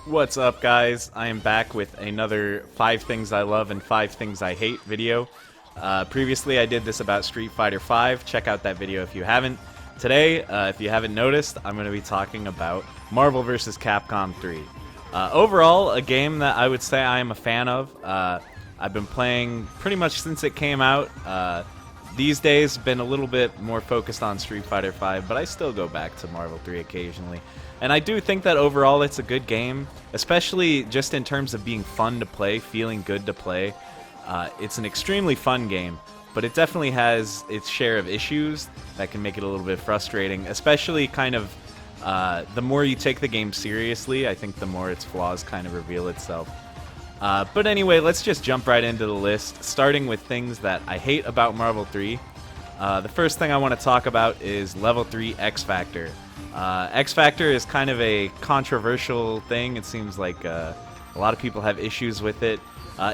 What's up, guys? I am back with another 5 things I love and 5 things I hate video. Previously, I did this about Street Fighter V. Check out that video if you haven't. Today, if you haven't noticed, I'm going to be talking about Marvel vs. Capcom 3. Overall, a game that I would say I am a fan of. I've been playing pretty much since it came out. These days, been a little bit more focused on Street Fighter V, but I still go back to Marvel 3 occasionally. And I do think that overall it's a good game, especially just in terms of being fun to play, feeling good to play. It's an extremely fun game, but it definitely has its share of issues that can make it a little bit frustrating, especially kind of the more you take the game seriously, I think the more its flaws kind of reveal itself. But anyway, let's just jump right into the list, starting with things that I hate about Marvel 3. The first thing I want to talk about is Level 3 X Factor. X Factor is kind of a controversial thing. It seems like a lot of people have issues with it.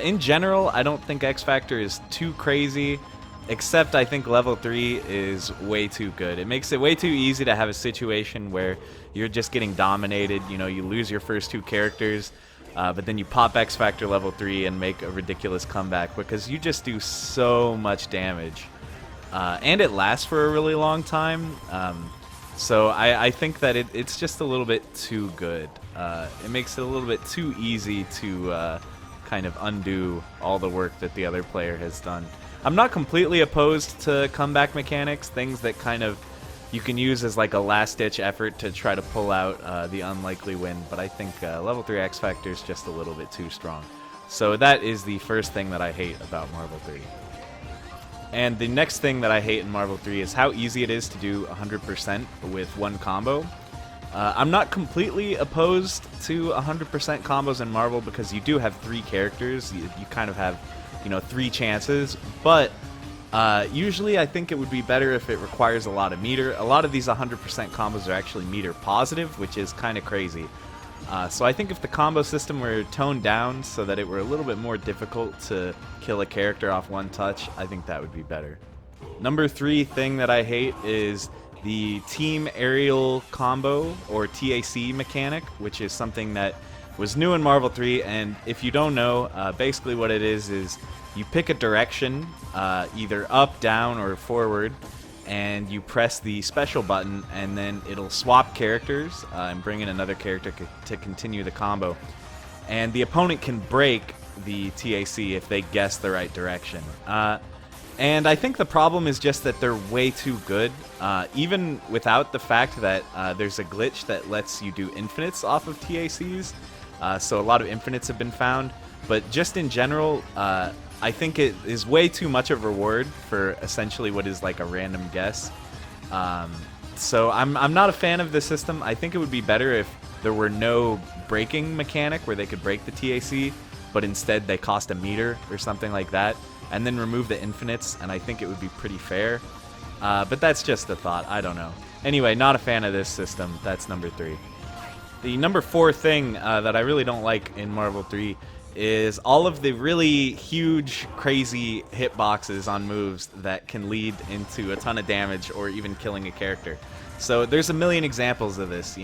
In general, I don't think X Factor is too crazy, except I think Level 3 is way too good. It makes it way too easy to have a situation where you're just getting dominated. You know, you lose your first 2 characters, but then you pop X Factor Level 3 and make a ridiculous comeback because you just do so much damage. And it lasts for a really long time. So I think that it's just a little bit too good. It makes it a little bit too easy to kind of undo all the work that the other player has done. I'm not completely opposed to comeback mechanics, things that kind of you can use as like a last-ditch effort to try to pull out the unlikely win, but I think Level 3 X Factor is just a little bit too strong. So that is the first thing that I hate about Marvel 3. And the next thing that I hate in Marvel 3 is how easy it is to do 100% with one combo. I'm not completely opposed to 100% combos in Marvel because you do have 3 characters. You kind of have, 3 chances. But usually I think it would be better if it requires a lot of meter. A lot of these 100% combos are actually meter positive, which is kind of crazy. So I think if the combo system were toned down so that it were a little bit more difficult to kill a character off one touch, I think that would be better. Number 3 thing that I hate is the Team Aerial Combo, or TAC Mechanic, which is something that was new in Marvel 3, and if you don't know, basically what it is you pick a direction, either up, down, or forward, and you press the special button, and then it'll swap characters and bring in another character to continue the combo. And the opponent can break the TAC if they guess the right direction. And I think the problem is just that they're way too good, even without the fact that there's a glitch that lets you do infinites off of TACs. So a lot of infinites have been found, but just in general, I think it is way too much of a reward for essentially what is like a random guess. So I'm not a fan of the system. I think it would be better if there were no breaking mechanic where they could break the TAC, but instead they cost a meter or something like that, and then remove the infinites, and I think it would be pretty fair. But that's just a thought. I don't know. Anyway, not a fan of this system. That's number 3. The number 4 thing that I really don't like in Marvel 3 is all of the really huge, crazy hitboxes on moves that can lead into a ton of damage or even killing a character. So there's a million examples of this,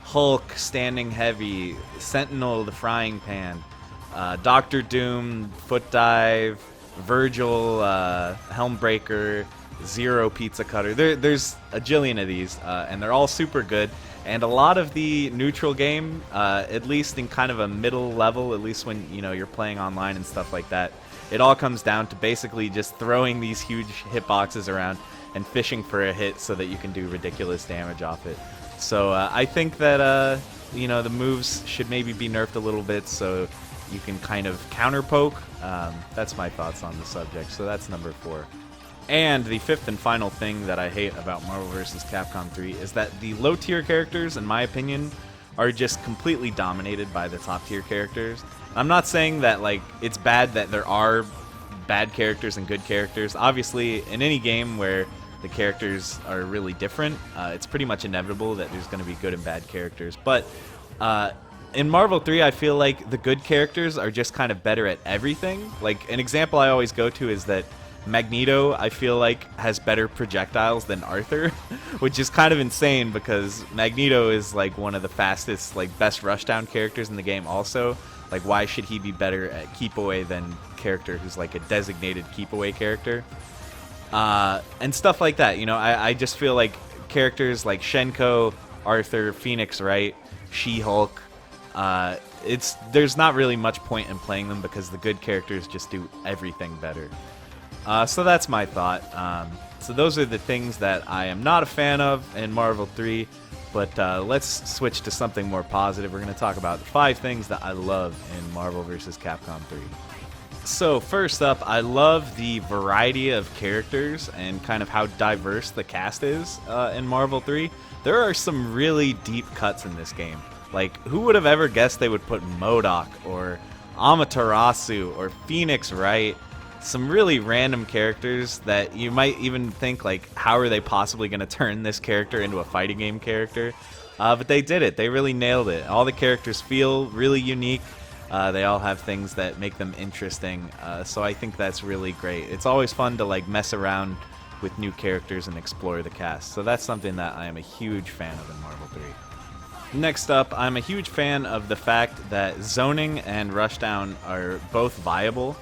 Hulk standing heavy, Sentinel the frying pan, Doctor Doom foot dive, Virgil Helmbreaker, Zero pizza cutter. There's a jillion of these, and they're all super good. And a lot of the neutral game, at least in kind of a middle level, at least when you're playing online and stuff like that, it all comes down to basically just throwing these huge hitboxes around and fishing for a hit so that you can do ridiculous damage off it. So I think that the moves should maybe be nerfed a little bit so you can kind of counter poke. That's my thoughts on the subject. So that's number 4. And the 5th and final thing that I hate about Marvel vs. Capcom 3 is that the low-tier characters, in my opinion, are just completely dominated by the top-tier characters. I'm not saying that it's bad that there are bad characters and good characters. Obviously, in any game where the characters are really different, it's pretty much inevitable that there's going to be good and bad characters. But in Marvel 3, I feel like the good characters are just kind of better at everything. Like, an example I always go to is that Magneto, I feel like, has better projectiles than Arthur, which is kind of insane because Magneto is like one of the fastest, like best rushdown characters in the game also. Like, why should he be better at keep away than character who's like a designated keep away character? And stuff like that, you know, I just feel like characters like Shenko, Arthur, Phoenix Wright, She-Hulk, there's not really much point in playing them because the good characters just do everything better. So that's my thought. So those are the things that I am not a fan of in Marvel 3, but let's switch to something more positive. We're going to talk about 5 things that I love in Marvel vs. Capcom 3. So first up, I love the variety of characters and kind of how diverse the cast is in Marvel 3. There are some really deep cuts in this game. Like, who would have ever guessed they would put MODOK or Amaterasu or Phoenix Wright? Some really random characters that you might even think, like, how are they possibly going to turn this character into a fighting game character? But they did it. They really nailed it. All the characters feel really unique. They all have things that make them interesting. So I think that's really great. It's always fun to, like, mess around with new characters and explore the cast. So that's something that I am a huge fan of in Marvel 3. Next up, I'm a huge fan of the fact that zoning and Rushdown are both viable.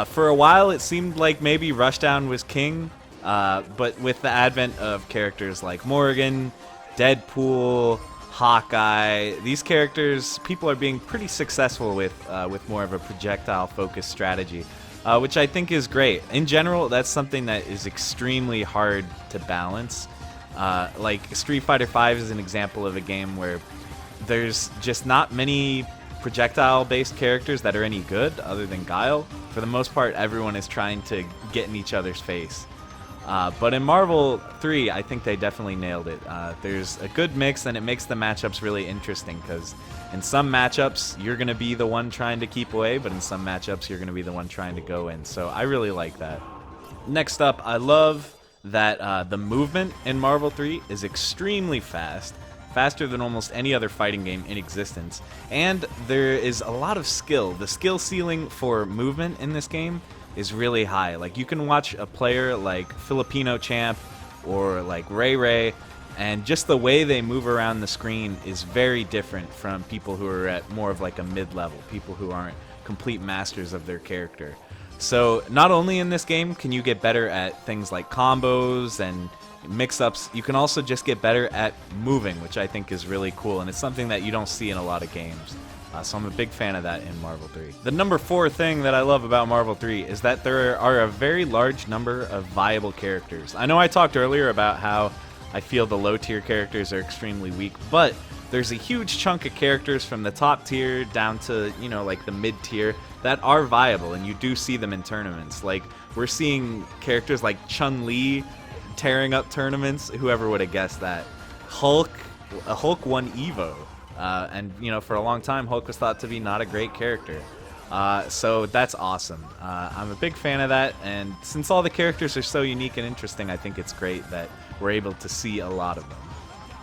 For a while, it seemed like maybe Rushdown was king, but with the advent of characters like Morgan, Deadpool, Hawkeye, these characters, people are being pretty successful with more of a projectile-focused strategy, which I think is great. In general, that's something that is extremely hard to balance. Like Street Fighter V is an example of a game where there's just not many projectile-based characters that are any good other than Guile. For the most part, everyone is trying to get in each other's face. But in Marvel 3, I think they definitely nailed it. There's a good mix, and it makes the matchups really interesting, because in some matchups, you're going to be the one trying to keep away, but in some matchups, you're going to be the one trying to go in. So I really like that. Next up, I love that the movement in Marvel 3 is extremely fast. Faster than almost any other fighting game in existence. And there is a lot of skill. The skill ceiling for movement in this game is really high. Like, you can watch a player like Filipino Champ or like Ray Ray, and just the way they move around the screen is very different from people who are at more of like a mid-level, people who aren't complete masters of their character. So not only in this game can you get better at things like combos and mix-ups, you can also just get better at moving, which I think is really cool, and it's something that you don't see in a lot of games. So I'm a big fan of that in Marvel 3. The number 4 thing that I love about Marvel 3 is that there are a very large number of viable characters. I know I talked earlier about how I feel the low-tier characters are extremely weak, but there's a huge chunk of characters from the top tier down to, you know, like the mid-tier that are viable, and you do see them in tournaments. Like, we're seeing characters like Chun-Li tearing up tournaments. Whoever would have guessed that? Hulk won Evo, and you know, for a long time Hulk was thought to be not a great character. So that's awesome. I'm a big fan of that, and since all the characters are so unique and interesting, I think it's great that we're able to see a lot of them.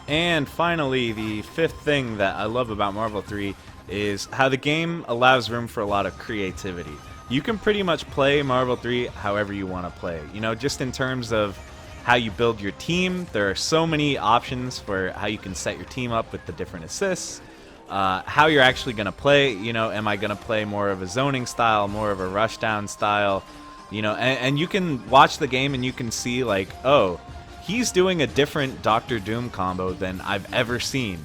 And finally, the 5th thing that I love about Marvel 3 is how the game allows room for a lot of creativity. You can pretty much play Marvel 3 however you want to play. You know, just in terms of how you build your team, there are so many options for how you can set your team up with the different assists. How you're actually going to play, you know, am I going to play more of a zoning style, more of a rushdown style, you know, and you can watch the game and you can see like, oh, he's doing a different Doctor Doom combo than I've ever seen.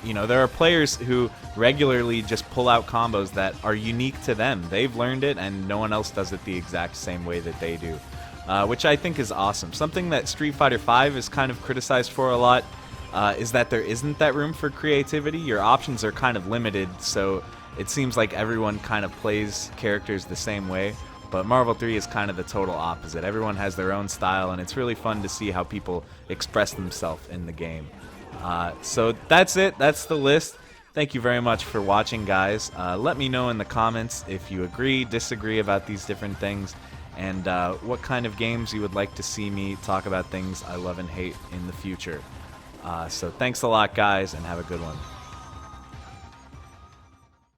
You know, there are players who regularly just pull out combos that are unique to them. They've learned it, and no one else does it the exact same way that they do, which I think is awesome. Something that Street Fighter V is kind of criticized for a lot is that there isn't that room for creativity. Your options are kind of limited, so it seems like everyone kind of plays characters the same way. But Marvel 3 is kind of the total opposite. Everyone has their own style, and it's really fun to see how people express themselves in the game. So that's it. That's the list. Thank you very much for watching, guys. Let me know in the comments if you agree, disagree about these different things, and what kind of games you would like to see me talk about things I love and hate in the future. So thanks a lot, guys, and have a good one.